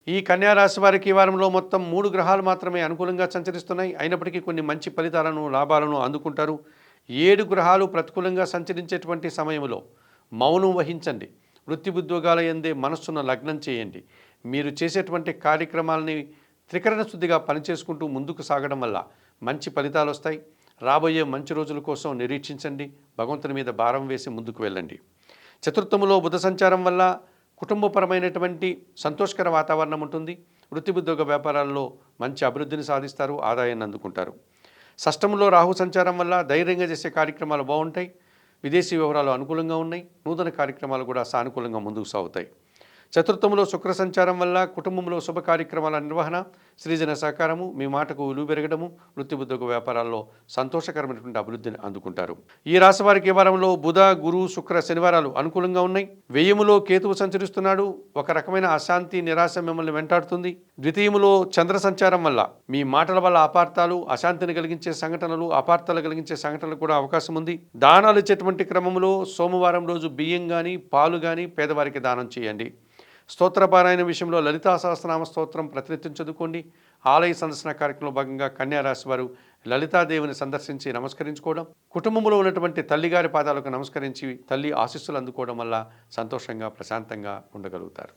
ఈ కన్యా రాశి వారికి ఈ వారంలో మొత్తం 3 గ్రహాలు మాత్రమే అనుకూలంగా సంచరిస్తున్నాయి. అయినప్పటికీ కొన్ని మంచి ఫలితాలను, లాభాలను అందుకుంటారు. 7 గ్రహాలు ప్రతికూలంగా సంచరించేటువంటి సమయంలో మౌనం వహించండి. వృత్తి ఉద్యోగాల యందే మనస్సును లగ్నం చేయండి. మీరు చేసేటువంటి కార్యక్రమాలని త్రికరణ శుద్ధిగా పనిచేసుకుంటూ ముందుకు సాగడం వల్ల మంచి ఫలితాలు వస్తాయి. రాబోయే మంచి రోజుల కోసం నిరీక్షించండి. భగవంతుని మీద భారం వేసి ముందుకు వెళ్ళండి. చతుర్థములో బుధ సంచారం వల్ల కుటుంబపరమైనటువంటి సంతోషకర వాతావరణం ఉంటుంది. వృత్తి ఉద్యోగ వ్యాపారాల్లో మంచి అభివృద్ధిని సాధిస్తారు, ఆదాయాన్ని అందుకుంటారు. షష్టంలో రాహు సంచారం వల్ల ధైర్యంగా చేసే కార్యక్రమాలు బాగుంటాయి. విదేశీ వ్యవహారాలు అనుకూలంగా ఉన్నాయి. నూతన కార్యక్రమాలు కూడా సానుకూలంగా ముందుకు సాగుతాయి. చతుర్థంలో శుక్ర సంచారం వల్ల కుటుంబంలో శుభ కార్యక్రమాల నిర్వహణ, సృజన సహకారము, మీ మాటకు విలువ పెరగడము, వృత్తి ఉద్యోగ వ్యాపారాల్లో సంతోషకరమైనటువంటి అభివృద్ధిని అందుకుంటారు. ఈ రాశి వారికి ఈ వారంలో బుధ, గురు, శుక్ర, శనివారాలు అనుకూలంగా ఉన్నాయి. వ్యయములో కేతువు సంచరిస్తున్నాడు. ఒక రకమైన అశాంతి, నిరాశ మిమ్మల్ని వెంటాడుతుంది. ద్వితీయములో చంద్ర సంచారం వల్ల మీ మాటల వల్ల అపార్థాలు, అశాంతిని కలిగించే సంఘటనలు, అపార్థాలు కలిగించే సంఘటనలు కూడా అవకాశం ఉంది. దానాలు ఇచ్చేటువంటి క్రమంలో సోమవారం రోజు బియ్యం కానీ, పాలు కానీ పేదవారికి దానం చేయండి. స్తోత్రపారాయణ విషయంలో లలితా సహస్రనామ స్తోత్రం ప్రతినిత్యం చదువుకోండి. ఆలయ సందర్శన కార్యక్రమంలో భాగంగా కన్యా రాశి వారు లలితాదేవిని సందర్శించి నమస్కరించుకోవడం, కుటుంబంలో ఉన్నటువంటి తల్లిగారి పాదాలకు నమస్కరించి తల్లి ఆశీస్సులు అందుకోవడం వల్ల సంతోషంగా, ప్రశాంతంగా ఉండగలుగుతారు.